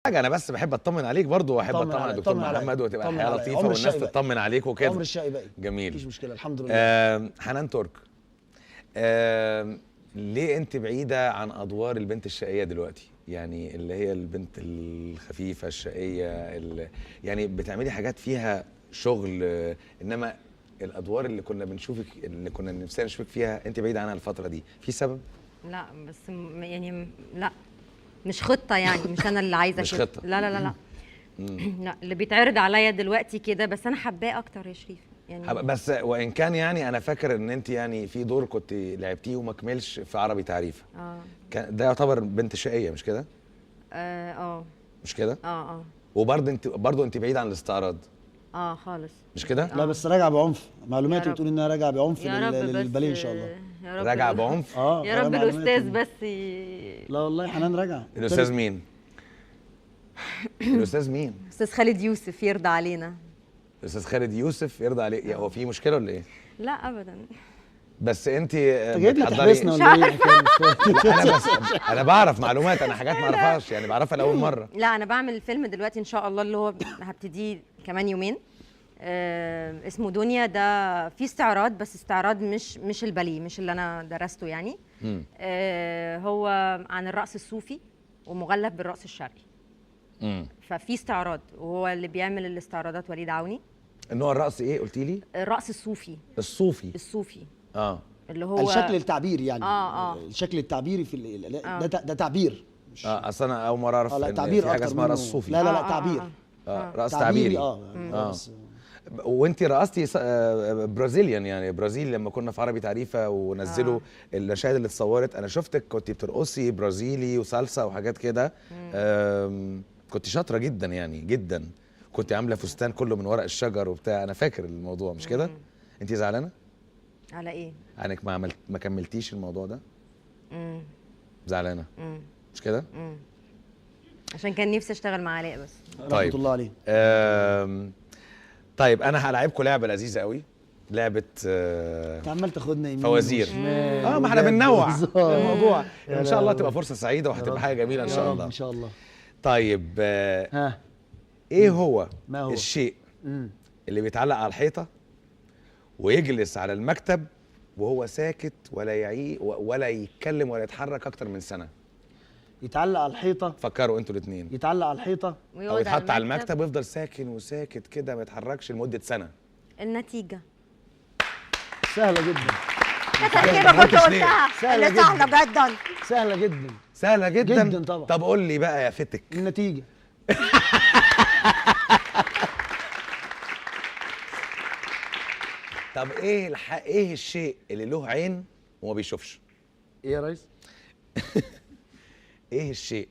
حاجه، انا بس بحب اطمن عليك برضو، واحب اطمن على الدكتور محمد، وتبقى الحياه لطيفه والناس تطمن عليك وكده. عمر الشقي باقي. جميل، مفيش مشكله الحمد لله. حنان ترك، ليه انت بعيده عن ادوار البنت الشقيه دلوقتي؟ يعني اللي هي البنت الخفيفه الشقيه يعني بتعملي حاجات فيها شغل، انما الادوار اللي كنا بنشوفك، اللي كنا نفسنا نشوفك فيها، انت بعيده عنها الفتره دي، في سبب؟ لا بس يعني لا مش خطه، يعني مش انا اللي عايزه مش كده. خطه. لا لا لا لا لا، اللي بيتعرض عليا دلوقتي كده، بس انا حباه اكتر يا شريف يعني. بس وان كان يعني انا فاكر ان انت يعني في دور كنت لعبتيه وما كملش في عربي تعريفه. كان ده يعتبر بنت شقيه مش كده؟ مش كده؟ وبرضه انت بعيد عن الاستعراض. خالص مش كده؟ لا بس راجعه بعنف، معلوماتي بتقول انها راجعه بعنف للباليه ان شاء الله. يا رب راجعه بعنف؟ يا رب الاستاذ بس لا والله حنان راجعه. الاستاذ مين؟ الاستاذ مين؟ استاذ خالد يوسف يرضى علينا. الاستاذ خالد يوسف يرضى عليك؟ هو في مشكله ولا ايه؟ لا ابدا. بس انت جايب لنا تحبسنا ولا ايه؟ انا بس انا بعرف معلومات، انا حاجات ما اعرفهاش يعني، بعرفها لاول مره. لا انا بعمل الفيلم دلوقتي ان شاء الله، اللي هو هبتديه كمان يومين، اسمه دنيا. ده في استعراض، بس استعراض مش الباليه، مش اللي انا درسته يعني. هو عن الرقص الصوفي ومغلف بالرقص الشرقي. ففي استعراض، وهو اللي بيعمل الاستعراضات وليد عوني. النوع الرقص ايه قلتي لي؟ الرقص الصوفي. الصوفي اللي هو الشكل التعبيري يعني. الشكل التعبيري في ده تعبير. اصل انا اول مره اعرف لا تعبير في حاجه اسمها رقص صوفي. لا تعبير. رقص تعبيري. وانت رقصتي برازيليان يعني، برازيل لما كنا في عربي تعريفه ونزلوا المشاهد اللي اتصورت، انا شفتك كنت بترقصي برازيلي وسالسا وحاجات كده. كنت شاطره جدا يعني جدا، كنت عامله فستان كله من ورق الشجر وبتاع، انا فاكر الموضوع مش كده؟ انت زعلانه على ايه؟ انك ما كملتيش الموضوع ده؟ زعلانه مش كده؟ عشان كان نفسي اشتغل مع علاء بس. طيب رحمه الله عليه. طيب انا هلاعبكم لعبه لذيذه قوي، لعبه انت عمال تاخدنا يمين فوازير. ما احنا بننوع الموضوع. ان شاء الله تبقى فرصه سعيده وهتبقى حاجه جميله ان شاء الله. ان شاء الله. طيب ايه هو الشيء اللي بيتعلق على الحيطه ويجلس على المكتب وهو ساكت ولا يتكلم ولا يتحرك اكتر من سنه؟ يتعلق على الحيطه. فكروا انتوا الاثنين. يتعلق على الحيطه او يتحط على المكتب ويفضل ساكن وساكت كده ما يتحركش لمده سنه. النتيجه سهله جدا. كده كنت قلتها. سهله جدا. سهله جدا. سهله جدا جدا طبعا. طب قول لي بقى يا فتك النتيجه. طب ايه الشيء اللي له عين وما بيشوفش؟ ايه يا ريس؟ ايه الشيء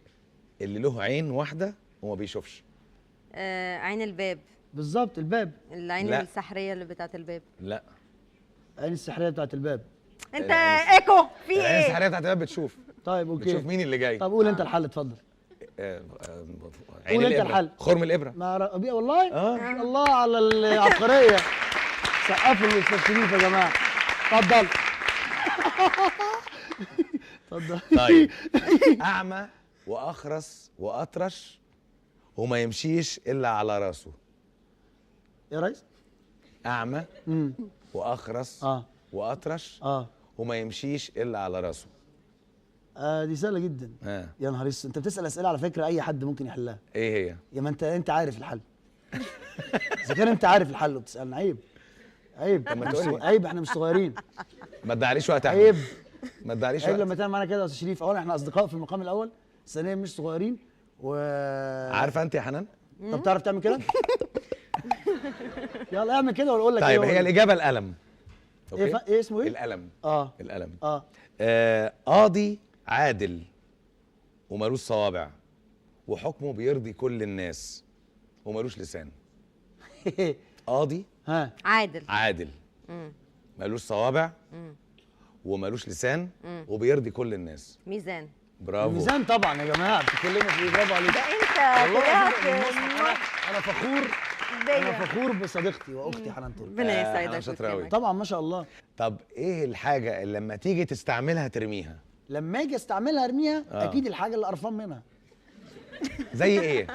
اللي له عين واحده وما بيشوفش؟ عين الباب. بالظبط الباب. العين السحريه اللي بتاعت الباب. لا العين السحريه بتاعت الباب. انت ايكو في ايه؟ العين السحريه بتاعت الباب بتشوف. طيب اوكي، بتشوف مين اللي جاي. طب قول انت الحل اتفضل. عين الابره. خرم الابره. والله الله على العبقريه. سقفوا للاستاذ شريف يا جماعه. اتفضل. اتفضل. طيب اعمى واخرس واطرش وما يمشيش الا على راسه. يا ريس؟ اعمى واخرس واطرش وما يمشيش الا على راسه. دي سهله جدا. يا نهار اسود، انت بتسال اسئله على فكره اي حد ممكن يحلها. ايه هي؟ يا ما انت عارف الحل. اذا كان انت عارف الحل وبتسالنا عيب. عيب. عيب، احنا مش صغيرين. ما تضيعليش وقت يا احمد. عيب. ما تضيعليش وقت. عيب لما تعمل معانا كده يا استاذ شريف. اولا احنا اصدقاء في المقام الاول، ثانيا مش صغيرين عارفه انت يا حنان؟ طب تعرف تعمل كده؟ يلا اعمل كده واقول لك. طيب هي الاجابه القلم. ايه اسمه ايه؟ القلم. القلم. قاضي عادل ومالوش صوابع وحكمه بيرضي كل الناس ومالوش لسان. قاضي عادل مالوش صوابع ومالوش لسان وبيرضي كل الناس. ميزان. برافو. ميزان طبعا يا جماعه، بتتكلموا في برافو عليك. ده انت انا فخور. انا فخور بصديقتي واختي حنان ترك. ربنا يسعدك. شاطره قوي طبعا ما شاء الله. طب ايه الحاجه اللي لما تيجي تستعملها ترميها؟ لما اجي استعملها ارميها؟ اكيد الحاجه اللي قرفان منها. زي ايه؟